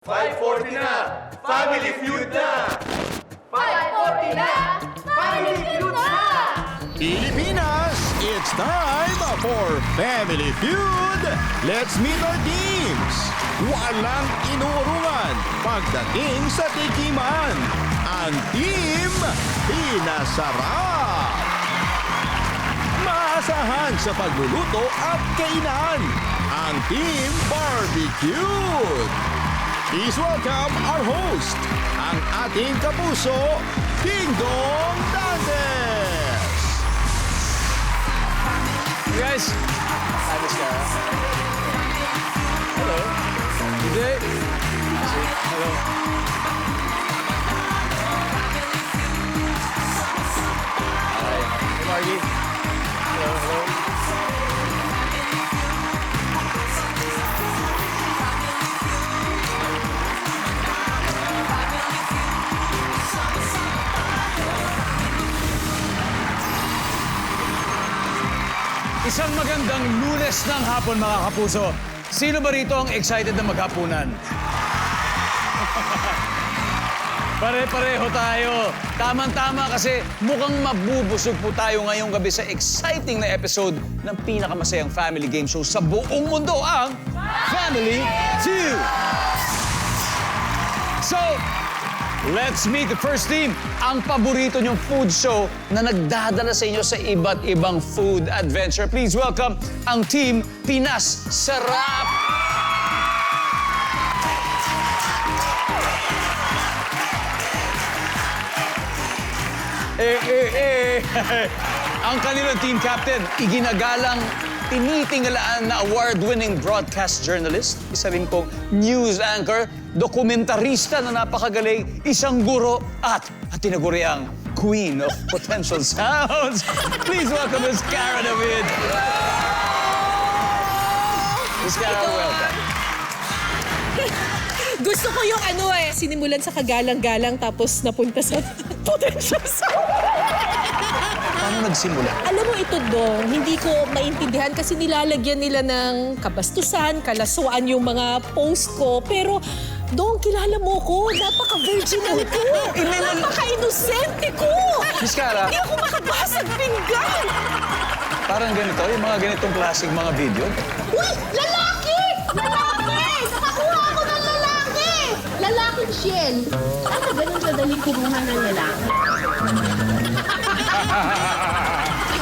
540 na! Family Feud na! 540 na! Family Feud na! Pilipinas, it's time for Family Feud! Let's meet our teams! Walang inuurungan pagdating sa tikiman. Ang Team Pinasarap! Maasahan sa pagluluto at kainan. Ang Team Barbecue! Please welcome our host, ang ating kapuso, Ding Dong Dantes! You guys. Hi, Miss Cara. Hello. Good day. Hello. Hi. Hey, Margie. Hello, hello. Isang magandang Lunes ng hapon, mga kapuso. Sino ba rito ang excited na maghapunan? Pare-pareho tayo. Tama-tama kasi mukhang mabubusog po tayo ngayong gabi sa exciting na episode ng pinakamasayang family game show sa buong mundo, ang Family Feud. So, let's meet the first team. Ang paborito niyong food show na nagdadala sa inyo sa iba't ibang food adventure. Please welcome ang Team Pinas Sarap! Ang kanilang team captain, iginagalang tinitingala na award-winning broadcast journalist, isa rin pong news anchor, dokumentarista na napakagaling, isang guro at tinaguriang Queen of Potential Sounds. Please welcome Miss Cara David. Miss Cara, welcome. Gusto ko yung sinimulan sa kagalang-galang tapos napunta sa potential sound. Paano nagsimula? Alam mo ito, Dong, hindi ko maintindihan kasi nilalagyan nila ng kabastusan, kalaswaan yung mga post ko. Pero, Dong, kilala mo ko. Napaka-virginal ko. Napaka-inosente ko. Miss Cara, Hindi ako makabasag pinggan. parang ganito, yung mga ganitong klaseng mga video. Uy! Lalaki! Lalaki! Nakakuha ako ng lalaki! Lalaking Shell. Ano ganun kadaling kumuha ng lalaki?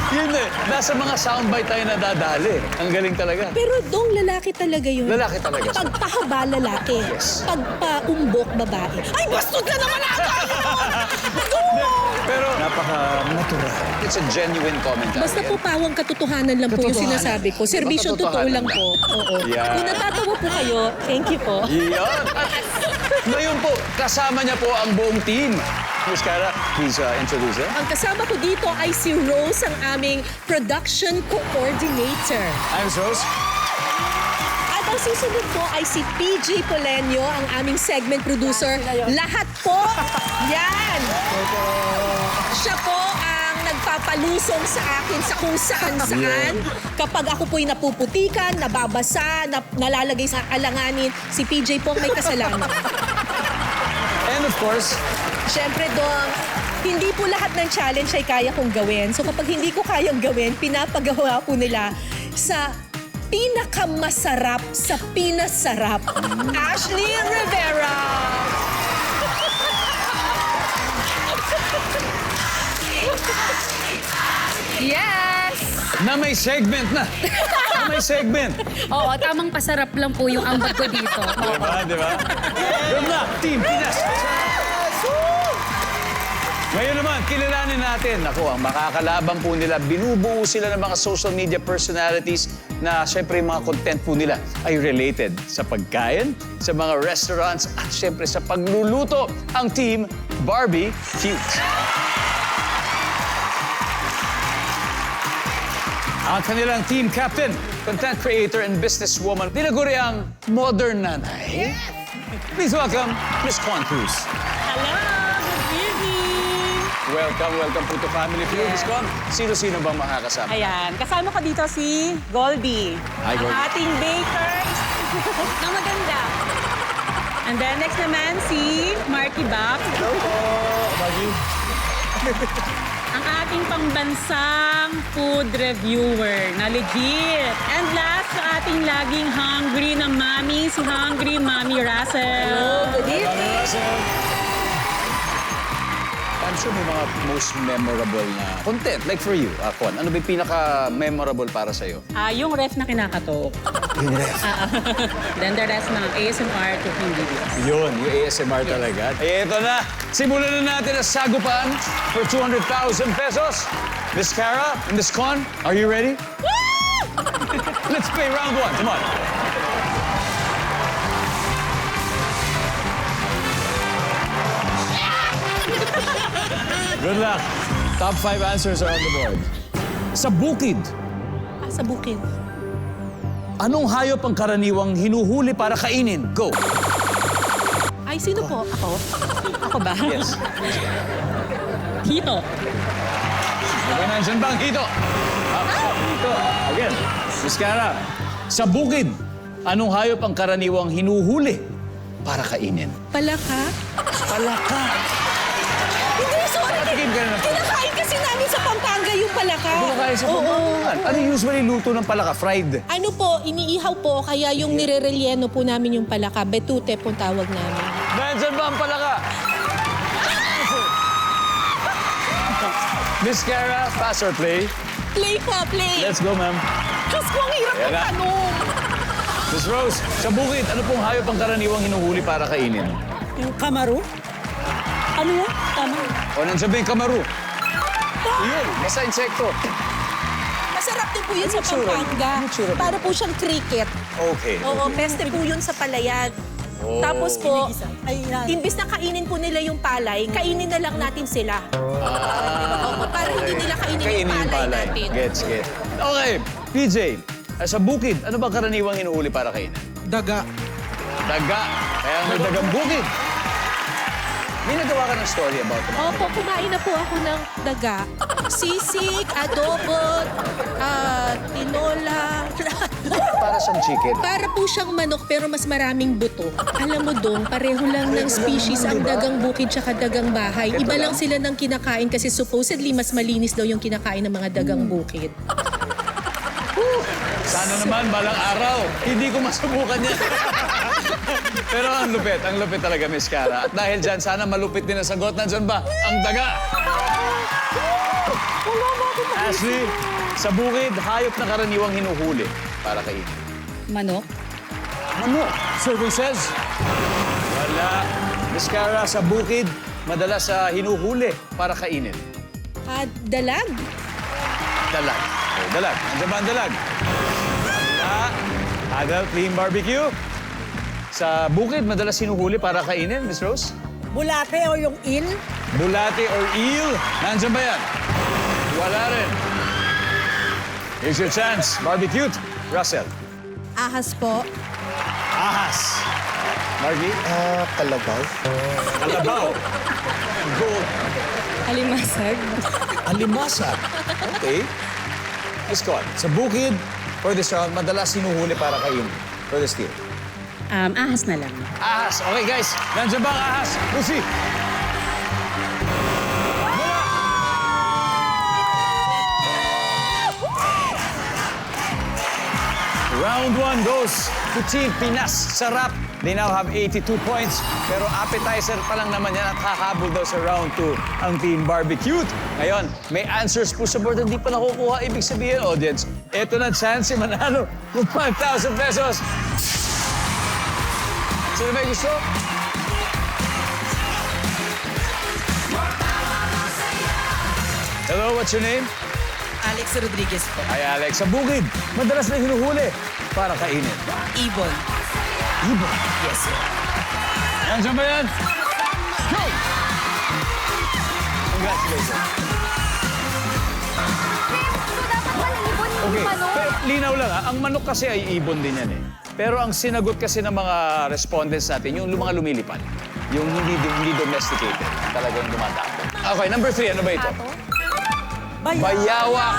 Yun nasa mga soundbite tayo nadadali. Ang galing talaga. Pero Dong, lalaki talaga yun. Lalaki talaga. Pagpahaba, lalaki. Yes. Pagpaumbok, babae. Ay, bastos na naman ata yun! Pero napaka-natural. It's a genuine commentary. Basta po pawang katotohanan lang po yung Katotohanan. sinasabi ko. Serbisyong totoo Katotohanan lang po. Oo. Yeah. Kung natatawa po kayo, thank you po. Iyon. Ngayon po, kasama niya po ang buong team. Miss Cara, please introduce her. Ang kasama ko dito ay si Rose, ang aming production coordinator. I'm Rose. At ang susunod po ay si PJ Polenyo, ang aming segment producer. Lahat po, yan! Siya po ang nagpapalusong sa akin sa kung saan-saan. Kapag ako po'y napuputikan, nababasa, nalalagay sa alanganin, si PJ po ang may kasalanan. And of course, Siyempre, Dong, hindi po lahat ng challenge ay kaya kong gawin. So kapag hindi ko kayang gawin, pinapagawa po nila sa pinakamasarap sa pinasarap, Ashley Rivera! Yes! na may segment na. Na may segment. Oo, tamang pasarap lang po yung ambag ko dito. Diba? Yun na, Team Pinas. Ngayon naman, kilalanin natin. Ako, ang makakalaban po nila, binubuo sila ng mga social media personalities na syempre yung mga content po nila ay related sa pagkain, sa mga restaurants, at syempre sa pagluluto, ang Team Barbie Feud. Ang kanilang team captain, content creator and businesswoman, tinaguri ang modern nanay. Please welcome Miss Con Cruz. Hello! Good evening! Welcome po to Family Feud, Miss Con. Sino-sino bang makakasama? Ayan, kasama ko dito si Goldie. Hi, Goldie. Ang ating baker na maganda. And then next naman si Marky Bap. Hello po, Maggie. Ang ating pambansang food reviewer na legit. And last, sa ating laging hungry na mami, si Hungry Mommy Russell. Good evening. I'm sure may mga most memorable na content. Like for you, Juan, ano ba yung pinaka-memorable para sa'yo? Yung ref na kinakatok. Yung ref. Then the rest mga ASMR cooking videos. Yun, yung ASMR talaga. Eh, ito na. Simulan na natin ang sagupan for 200,000 pesos. Miss Cara and Miss Con, are you ready? Let's play round one. Come on. Good luck. Top 5 answers are on the board. Sa bukid, Sa bukid. anong hayop ang karaniwang hinuhuli para kainin? Go. Ay, sino po? Ako? Ako ba? Yes. Hito. Diba nandiyan ba ang hito? Hito. Again. Miss Cara, sa bukid, anong hayop ang karaniwang hinuhuli para kainin? Palaka? Palaka. Hindi, sorry. Patikim ka na ng palaka. Kinakain kasi namin sa Pampanga yung palaka. Ano kaya sa pamamakan? Ano yung usually luto ng palaka? Fried? Ano po, iniihaw po, kaya yung nirerelyeno po namin yung palaka. Betute po tawag namin. Nandiyan ba ang palaka? Miss Cara, pass or play? Play po, play. Let's go, ma'am. Diyos ko, ang hirap Yan ng na. tanong. Miss Rose, sa bukid, ano pong hayop ang karaniwang hinuhuli para kainin? Yung kamaru? Ano yan? Kamaru. O nandiyan ba yung kamaru? Yun, basta insekto. Masarap din po yun sa itsura? Pampanga. Ano itsura po? Para po siyang cricket. Okay. Oo, peste po yun sa palayan. Oh. Tapos po, imbis na kainin po nila yung palay, kainin na lang natin sila. Oo, para hindi nila kainin yung palay natin. Gets. Okay, PJ, sa bukid, ano ba karaniwang hinuhuli para kainin? Daga. Daga. Kaya ang dagang bukid. May nagawa ka ng story about it. Opo, kumain na po ako ng daga. Sisig, adobo, tinola. Para siyang chicken. Para po siyang manok pero mas maraming buto. Alam mo dong, pareho lang ng species ang dagang bukid tsaka dagang bahay. Iba lang sila ng kinakain kasi supposedly mas malinis daw yung kinakain ng mga dagang bukid. Sana naman, balang araw, hindi ko masubukan yan. Pero ang lupit talaga, Miss Cara. At dahil dyan, sana malupit din ang sagot. Nandyan ba? Ang daga! Ashley, sa bukid, hayop na karaniwang hinuhuli para kainin. Manok? Manok. Survey says, wala. Miss Cara, sa bukid, madalas hinuhuli para kainin. Dalag? Dalag. Okay, dalag. Nandiyan ba ang dalag? Adult Clean Barbecue. Sa bukid, madalas hinuhuli para kainin, Miss Rose? Bulate o yung il? Bulate or eel. Nandiyan ba yan? Wala rin. Here's your chance. Barbecue. Russell. Ahas po. Ahas. Margie? Kalabaw. Kalabaw. Gold. Alimasag. Alimasag. Okay. Miss Con, sa bukid, for this round, madalas hinuhuli para kainin. For the steal. Ahas na lang. Ahas. Okay, guys. Nandiyan ba ang ahas? We'll see. Round 1 goes to Team Pinas Sarap. They now have 82 points. Pero appetizer pa lang naman yan at hahabol daw sa round 2 ang Team Barbecue. Ngayon, may answers po sa board hindi pa nakukuha. Ibig sabihin, audience, eto na chance manalo ng 5,000 pesos. Sino may gusto? Hello, what's your name? Alex Rodriguez po. Hi, Alex. Sa bukid, madalas na hinuhuli para kainin. Ibon. Ibon. Yes, sir. Nandiyan ba yan? Go! Congratulations. Okay, pero linaw lang ha, ang manok kasi ay ibon din yan eh. Pero ang sinagot kasi ng mga respondents natin, yung mga lumilipad. Yung hindi domesticated. Talagang dumadako. Okay, number 3, ano ba ito? Bayawak.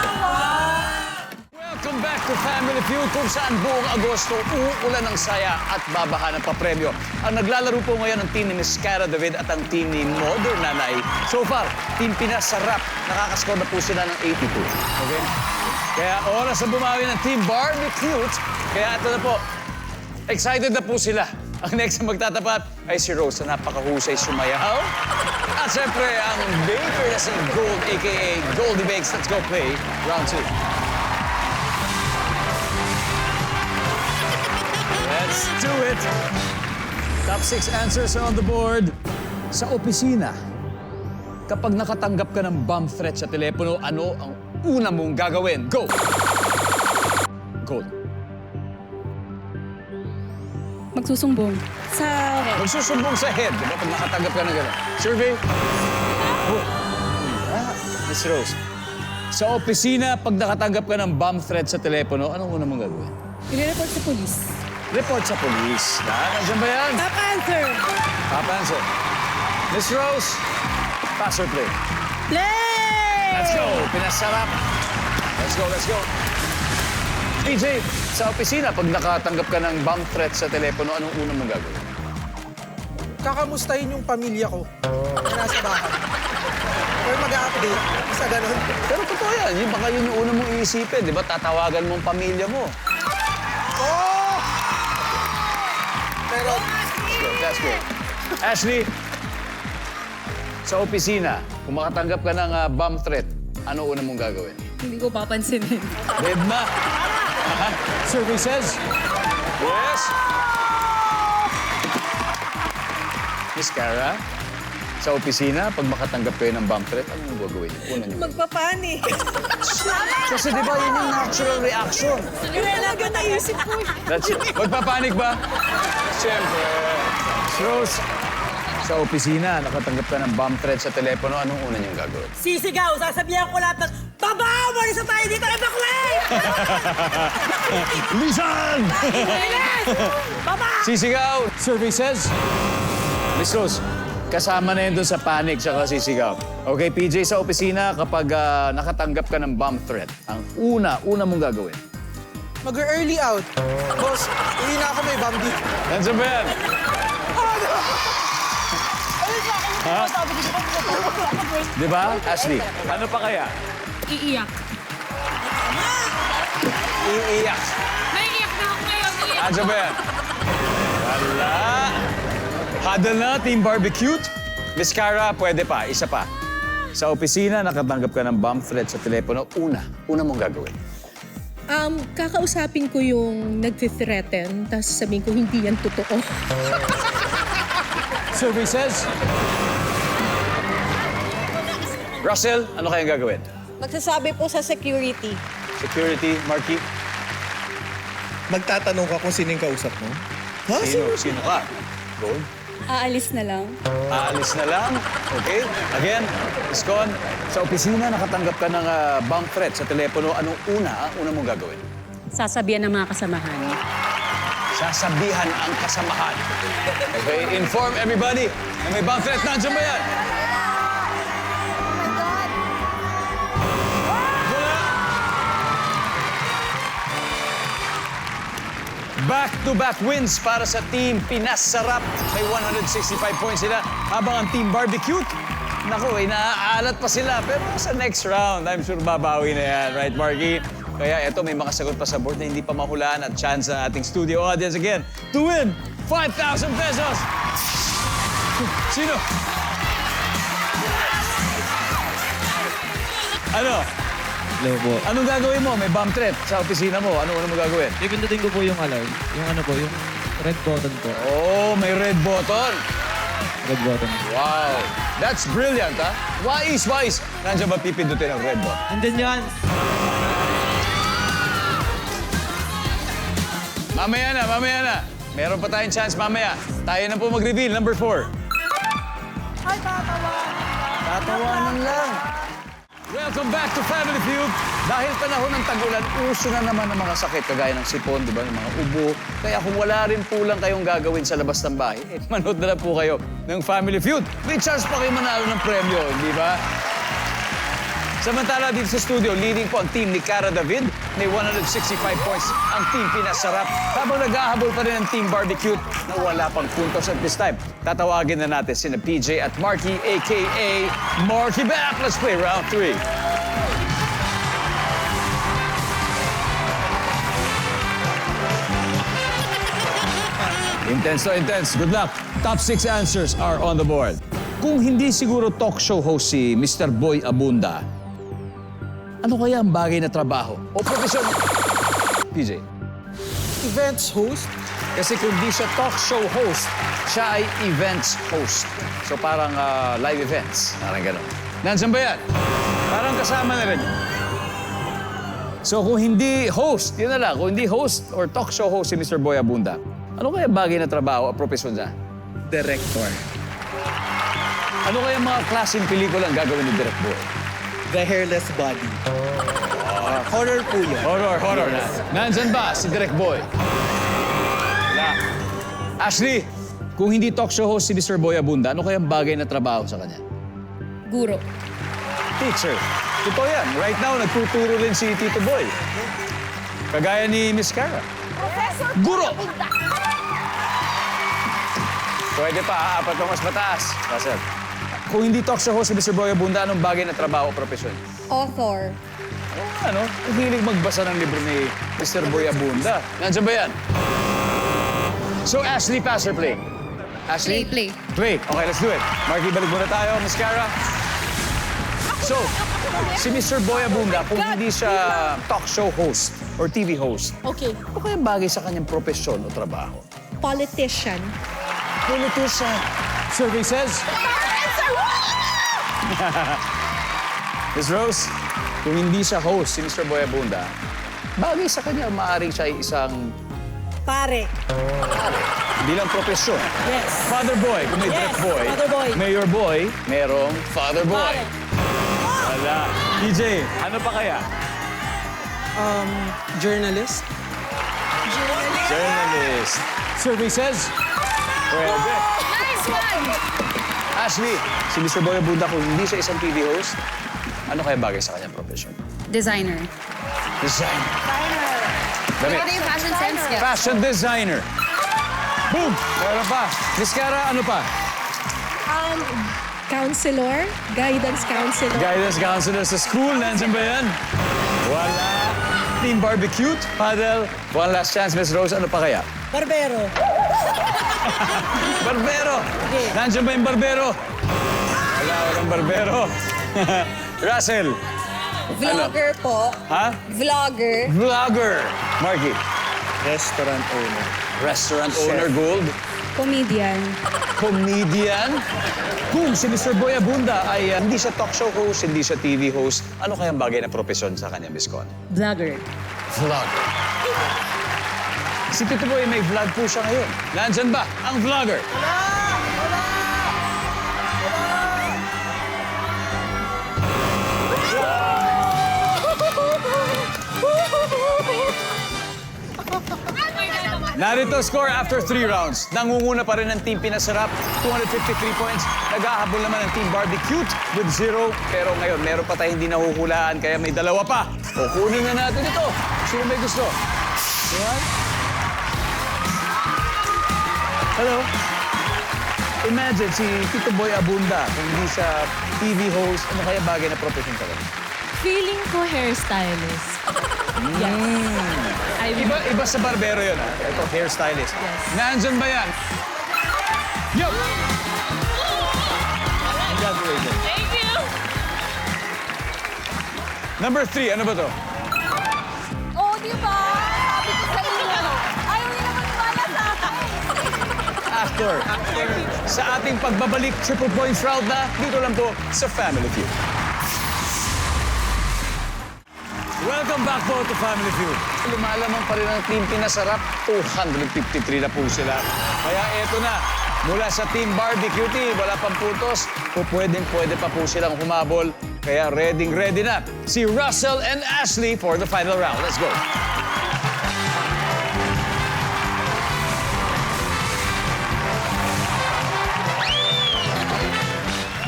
Welcome back to Family Feud kung saan buong Agosto uulan ng saya at babaha ng papremyo. Ang naglalaro po ngayon ang team ni Miss Cara David at ang team ni Modern Nanay. So far, Team Pinas Sarap. Nakakascore na po sila ng 82. Okay? Kaya oras na bumawi ng Team Barbie Cute. Kaya ito na po. Excited na po sila. Ang next na magtatapat ay si Rose na napakahusay sumayaw. At syempre, ang baker na si Gold, a.k.a. Goldie Bakes. Let's go play round 2. Let's do it! Top 6 answers are on the board. Sa opisina, kapag nakatanggap ka ng bomb threat sa telepono, ano ang una mong gagawin? Go! Gold. Magsusumbong. Sa... Magsusumbong sa head, di ba? Pag nakatanggap ka ng gano'n. Survey? Oh. Miss Rose. Sa opisina, pag nakatanggap ka ng bomb threat sa telepono, anong una mong gagawin? I-report sa polis. Report sa polis. Nandiyan ba yan? Top answer! Top answer. Miss Rose, pass or play? Play! Let's go. Pinasarap. Let's go, let's go. PJ, sa opisina, pag nakatanggap ka ng bomb threat sa telepono, anong una mong gagawin? Kakamustahin yung pamilya ko na nasa bahay. Or mag-a-update sa ganun. Pero totoo yan. Yung baka yun yung una mong iisipin, di ba? Tatawagan mo ang pamilya mo. Oh! Pero That's good. Ashley, sa opisina, kung makatanggap ka ng bomb threat, ano una mong gagawin? Hindi ko papansinin. Dead na. Survey says, yes. Miss Cara, sa opisina, pag makatanggap kayo ng bomb threat, ano mong gagawin? Una niyo. Magpapanik. Kasi di ba yun yung natural reaction? Yun talaga naisip ko. That's it. Magpapanik ba? Siyempre. Rose, sa opisina, nakatanggap ka ng bomb threat sa telepono, anong una niyong gagawin? Sisigaw, sasabihan ko lahat ng, Baba! Umalis na tayo dito! Evacuate! Lisan! Baba! Sisigaw! Survey says, Miss Rose, kasama na yun doon sa panic tsaka sisigaw. Okay, PJ, sa opisina, kapag nakatanggap ka ng bomb threat, ang una mong gagawin? mag-early out. Boss, uwi na ako, may bambi. Nandiyan ba yan? Ha? Di ba, Ashley? Ano pa kaya? Iiyak. Iiyak. Naiiyak na ako ngayon. Iiyak. Nandiyan ba yan? Wala. Huddle na, Team Barbecue. Miss Cara, pwede pa. Isa pa. Sa opisina, nakatanggap ka ng bomb threat sa telepono. Una mong gagawin. Kakausapin ko yung nag-threaten, tapos sabihin ko hindi yan totoo. Survey says... Russell, ano kayang gagawin? Magsasabi po sa security. Security, Marky? Magtatanong ka kung sino yung kausap mo? Ha? Sino ka? Gold? Aalis na lang. Aalis na lang. Okay? Again, Iskon, sa opisina nakatanggap ka ng bomb threat sa telepono. Anong una mong gagawin? Sasabihan ng mga kasamahan. Sasabihan ang kasamahan. Okay? Inform everybody na may bomb threat. Nandiyan ba yan? Back-to-back wins para sa Team Pinas Sarap. May 165 points sila. Habang ang Team Barbecue, naku, naaalat pa sila. Pero sa next round, I'm sure babawi na yan. Right, Marky? Kaya eto, may makasagot pa sa board na hindi pa mahulaan at chance sa ating studio audience again to win 5,000 pesos. Sino? Ano? Hello po. Anong gagawin mo? May bomb threat sa opisina mo. Ano mo gagawin? Pipindutin ko po yung alarm. Yung ano po, yung red button po. Oh, may red button. Red button. Wow. That's brilliant, ha? Wise. Nandiyan ba pipindutin ang red button? And then yan. Mamaya na. Meron pa tayong chance mamaya. Tayo na po mag-reveal. Number 4. Ay, Tatawanan lang. Welcome back to Family Feud. Dahil panahon ng tag-ulan, uso na naman ng mga sakit kagaya ng sipon, di ba, ng mga ubo. Kaya kung wala rin po lang kayong gagawin sa labas ng bahay, manood na lang po kayo ng Family Feud. May chance pa kayo manalo ng premyo, di ba? Samantala dito sa studio, leading po ang team ni Cara David. May 165 points ang team Pinasarap. Habang naghahabol pa rin ang team Barbecue na wala pang puntos at this time. Tatawagin na natin sina PJ at Marky, a.k.a. Marky Back. Let's play round 3. Intense to intense. Good luck. Top 6 answers are on the board. Kung hindi siguro talk show host si Mr. Boy Abunda, ano kaya ang bagay na trabaho o profesyon? PJ. Events host. Kasi kung di siya talk show host, siya ay events host. So parang live events. Parang gano'n. Nandiyan ba yan? Parang kasama na rin. So kung hindi host, yun na lang. Kung hindi host or talk show host si Mr. Boy Abunda, ano kaya bagay na trabaho o profesyon niya? Director. Ano kaya mga klaseng pelikula ang gagawin ni Direk Boy? The Hairless Body. Horror po yun. Horror na. Nandyan ba si Direk Boy? Wala. Ashley, kung hindi talk show host si Mr. Boy Abunda, ano kaya ang bagay na trabaho sa kanya? Guro. Teacher. Totoo yan. Right now, nagtuturo rin si Tito Boy. Kagaya ni Miss Cara. Professor Guro! Pwede pa, apat pa mas mataas. Russell. Kung hindi talk show host si Mr. Boy Abunda, anong bagay na trabaho o profesyon? Author. Ano? Ang hilig magbasa ng libro ni Mr. Boy Abunda. Nandiyan ba yan? So, Ashley, pass or play? Ashley? Play. Play. Okay, let's do it. Marky, balik muna tayo. Miss Cara? So, si Mr. Boy Abunda, kung hindi siya talk show host or TV host, Okay. ano kaya bagay sa kanyang profesyon o trabaho? Politician. Politician. Survey says... Miss Rose, kung hindi siya host, si Mr. Boy Abunda, bagay sa kanya, maaaring siya ay isang Pare. bilang profesyon. Yes. Father Boy, kung may Yes, Direct Boy. Father Boy. Mayor Boy, merong Father Boy. Pare. Wala. PJ, ano pa kaya? Journalist. Journalist. Survey says... Pwede. Nice one! Ashley, si Mr. Boy Abunda, kung hindi siya isang TV host, ano kaya bagay sa kanyang profesyon? Designer. Design. Ano Damit. yung fashion sense niya? Fashion designer. Boom! Meron pa. Miss Cara, ano pa? Counselor. Guidance counselor. Guidance counselor sa school. Nandiyan ba yan? Wala. Team Barbecue. Paddle. One last chance, Miss Rose. Ano pa kaya? Barbero. Barbero. Nandiyan ba yung barbero? Wala, walang barbero. Russell. Vlogger po. Ha? Vlogger. Vlogger. Marky. Restaurant owner. Restaurant owner, Gold. Comedian. Comedian. Kung si Mr. Boy Abunda ay hindi siya talk show host, hindi siya TV host, ano kayang bagay na profesyon sa kanya, Miss Con? Vlogger. Vlogger. Si Tito Boy may vlog po siya ngayon. Nandyan ba ang vlogger? Narito score after 3 rounds. Nangunguna pa rin ang Team Pinasarap, 253 points. Naghahabol naman ang Team Barbecue with 0. Pero ngayon, meron pa tayong hindi nahuhulaan, kaya may dalawa pa. O kunin na natin ito. Sino may gusto? Yan. Hello? Imagine si Tito Boy Abunda, kung hindi siya TV host, ano kaya bagay na profession ka rin? Feeling ko hairstylist. Iba sa barbero yun, ha? Ito, hairstylist. Yes. Nandyan ba yan? Yo! Congratulations. Thank you! Number 3, ano ba to? Oh, di ba? Sabi ko sa inyo. Ayaw niyo naman wala sa akin. Actor. Sa ating pagbabalik, triple points round na, dito lang po sa Family Feud. Welcome back po to Family Feud. Lumalamang pa rin ang Team Pinasarap. 253 na po sila. Kaya eto na, mula sa Team Barbecue Team, wala pang puntos. Pwede pa po silang humabol. Kaya ready na si Russell and Ashley for the final round. Let's go.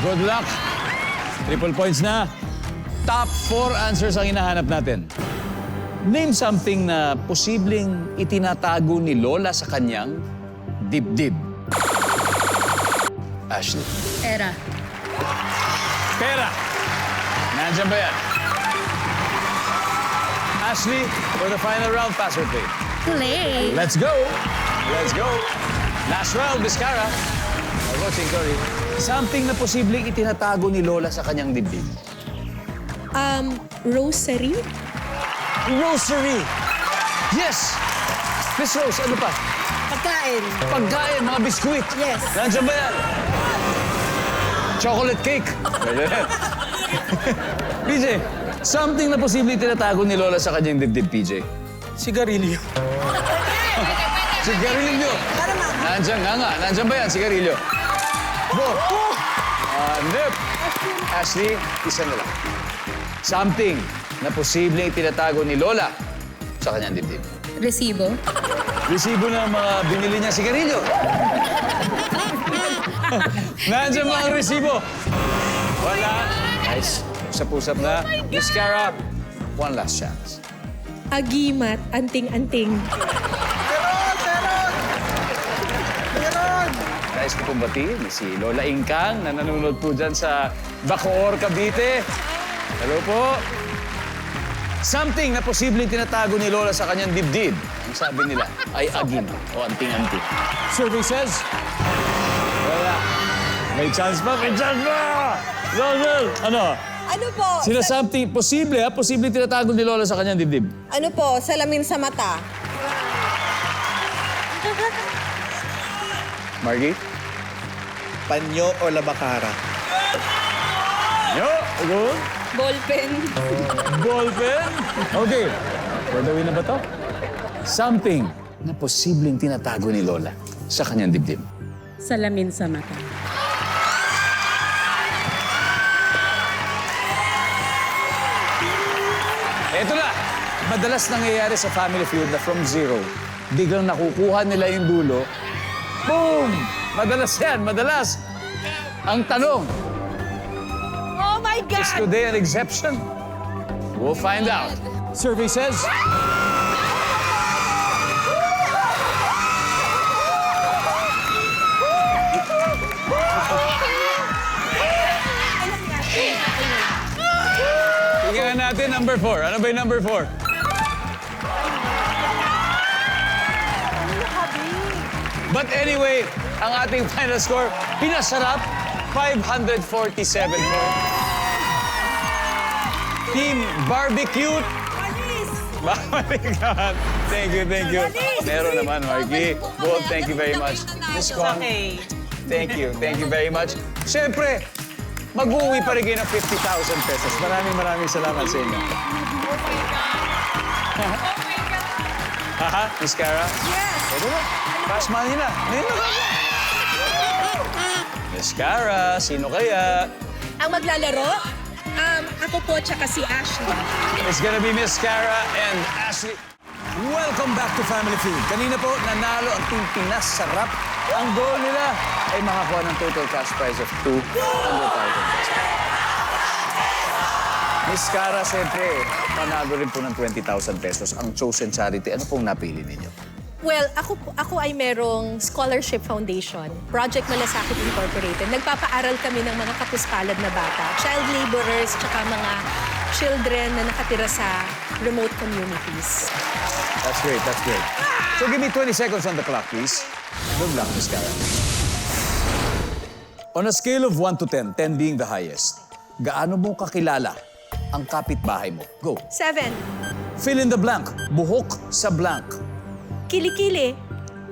Good luck. Triple points na. Top 4 answers ang hinahanap natin. Name something na posibleng itinatago ni Lola sa kanyang dibdib. Ashley. Era. Pera. Nandiyan ba yan? Ashley, for the final round, pass or play? Play. Let's go! Let's go! Last round, Vizcara. Coaching Cory. Something na posibleng itinatago ni Lola sa kanyang dibdib. Rosary? Rosary! Yes! Miss Rose, ano pa? Pagkain. Pagkain, mga biskuit. Yes. Nandiyan ba yan? Chocolate cake. Pwede rin. PJ, something na posibleng tinatago ni Lola sa kanyang dibdib, PJ. Sigarilyo. Sigarilyo. Nandiyan nga. Nandiyan ba yan, sigarilyo? Bo. Nip. Ashley, isa na lang. Something na posibleng tinatago ni Lola sa kanyang dibdib. Resibo. Resibo ng mga binili niya sigarilyo. Nandiyan ba ang resibo? Wala. Nice. Usap-usap na. Miss Cara, one last chance. Agimat, anting-anting. Meron! Nais ko pong batiin si Lola Ingkang na nanonood po dyan sa Bacoor, Cavite. Hello po. Something na posibleng tinatago ni Lola sa kanyang dibdib. Ang sabi nila ay agimat o anting-anting. Survey says... Wala. May chance pa, may chance pa! Lola, ano? Ano po? Sila something, posible tinatago ni Lola sa kanyang dibdib. Ano po? Salamin sa mata. Margie? Panyo o labakara? Yo, go. Ballpen. Ballpen? Okay. For the win na ba to? Something na posibleng tinatago ni Lola sa kanyang dibdib. Salamin sa mata. Eto na! Madalas nangyayari sa Family Feud na from zero, biglang nakukuha nila yung dulo. Boom! Madalas yan, madalas. Ang tanong, Oh my is God! today an exception? We'll find out. Survey says... Tingnan natin, number 4. Ano ba yung number 4? But anyway, ang ating final score, pinasarap, 547 points. Team Barbecue. Babalikan. Thank you. Meron naman, Marky. Both, thank you very much. Miss Kong, Okay. thank you very much. Siyempre, mag-uwi pa rin kayo ng 50,000 pesos. Maraming salamat sa inyo. Haha, Miss Cara? Yes. Pwede ba? Cash money na. Ngayon na. Miss Cara, sino kaya? Ang maglalaro? Ako po, tsaka si Ashley. It's gonna be Miss Cara and Ashley. Welcome back to Family Feud. Kanina po, nanalo ang Team Pinas. Sarap. Ang goal nila ay makakuha ng total cash prize of 200,000 pesos. Miss Cara, siyempre, panalo rin po ng 20,000 pesos. Ang chosen charity, ano pong napili ninyo? Well, ako ay merong scholarship foundation, Project Malasakit Incorporated. Nagpapaaral kami ng mga kapuspalad na bata, child laborers, tsaka mga children na nakatira sa remote communities. That's great. So give me 20 seconds on the clock, please. Good luck, Miss Cara. On a scale of 1 to 10, 10 being the highest, gaano mo kakilala ang kapitbahay mo? Go. 7. Fill in the blank. Buhok sa blank. Kilikili.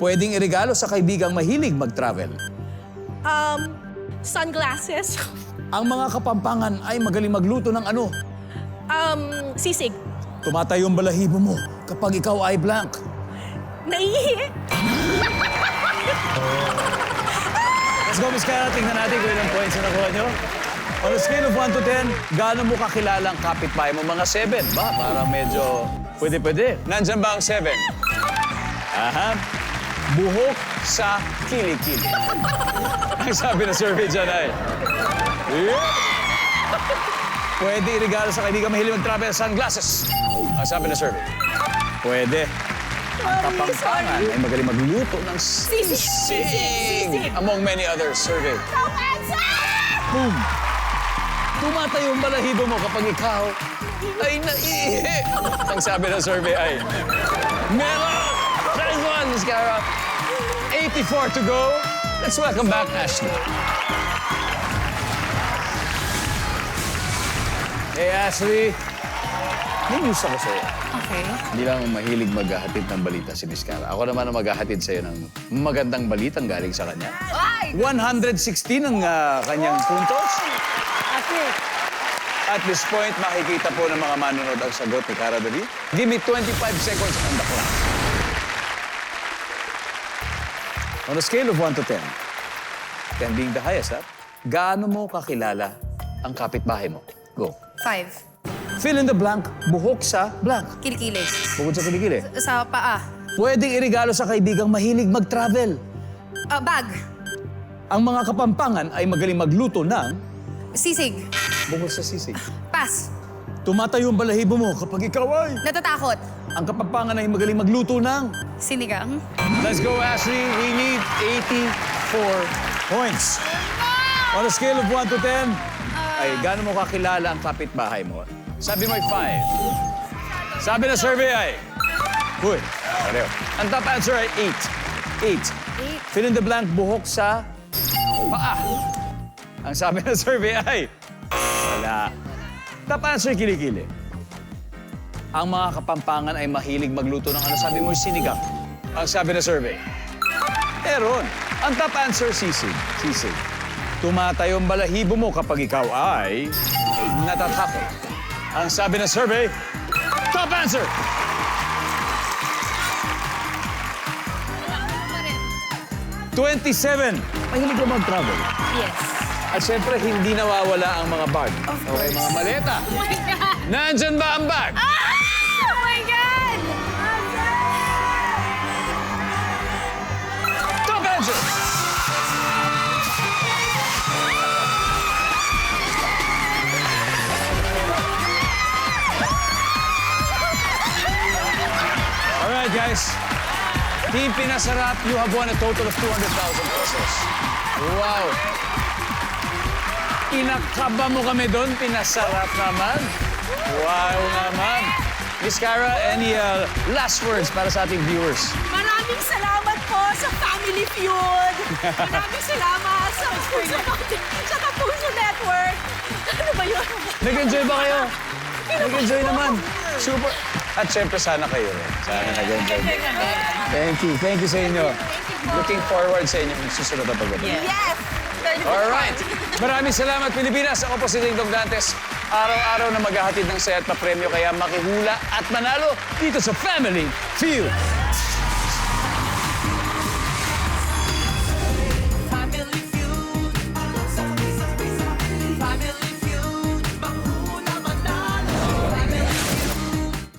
Pwedeng iregalo sa kaibigang mahilig mag-travel. Sunglasses. Ang mga kapampangan ay magaling magluto ng ano? Sisig. Tumatayo ang balahibo mo kapag ikaw ay blank. Naiihi. Let's go, Miss Cara. Tingnan natin kung ilang points na nakuha nyo. On a scale of 1 to 10, gaano mo kakilala ang kapitbahay mo? Mga 7 ba? Para medyo pwede. Nandyan ba ang 7? Aha. Buhok sa kilikili. Ang sabi ng survey dyan ay... Pwede irigalo sa kaibigan mahilig mag-travel sunglasses. Ang sabi na survey. Pwede. Ang kapangpangan ay magaling magluto ng sisig. Among many others, survey. Top answer! Boom! Tumatayo ang balahibo mo kapag ikaw ay naiihi. Ang sabi ng survey ay, meron! Nice one, Miss Cara. 84 to go. Let's welcome back Ashley. Hey, Ashley. May news ako sa'yo. Okay. Hindi lang mahilig maghahatid ng balita si Miss Cara. Ako naman ang maghahatid sa'yo ng magandang balitang galing sa kanya. Ay! 116 ang kanyang puntos. Ate. At this point, makikita po ng mga manonood ang sagot ni Cara David. Give me 25 seconds on the clock. On a scale of 1 to 10, 10 being the highest, gaano mo kakilala ang kapitbahay mo? Go. 5. Fill in the blank, buhok sa blank. Kilikili. Bukod sa kilikili. Sa paa. Pwedeng irigalo sa kaibigang mahilig mag-travel. Bag. Ang mga kapampangan ay magaling magluto ng Sisig. bukod sa sisig. Pass. Tumatayo ang balahibo mo kapag ikaw ay... Natatakot. Ang kapampangan ay magaling magluto ng... Sinigang. Let's go, Ashley. We need 84 points. On a scale of 1 to 10, ay gaano mo kakilala ang kapitbahay mo? Sabi mo ay 5. Sabi na survey ay... Uy, pareho. Ang top answer ay 8. 8. Fill in the blank, buhok sa paa. Ang sabi na survey ay... Wala. Top answer, kilikili. Ang mga kapampangan ay mahilig magluto ng ano? Sabi mo, sinigang. Ang sabi na survey. Meron. Ang top answer, sisig. Sisig. Tumatayo ang balahibo mo kapag ikaw ay natatakot. Ang sabi na survey, top answer! 27. Mahilig ko mag-travel. Yes. At syempre, hindi nawawala ang mga bag. Okay, mga maleta. Oh my God! Nandyan ba ang bag? Oh my God! Top answer! Alright, guys. Team Pinasarap, you have won a total of 200,000 pesos. Wow. Inakaba mo kami doon, Pinasarap naman. Wow naman. Miss Cara, any last words para sa ating viewers? Maraming salamat po sa Family Feud. Maraming salamat sa Kapuso Network. Ano ba yun? Nag-enjoy ba kayo? Nag-enjoy naman. Super. At syempre, sana kayo rin. Sana nag-enjoy din. Thank you. Thank you sa inyo. Looking forward sa inyo yung susunod na paggabi. Yes! Alright. Maraming salamat, Pilipinas. Ako po si Dingdong Dantes. Araw-araw na maghahatid ng saya at papremyo, kaya makihula at manalo dito sa Family Feud.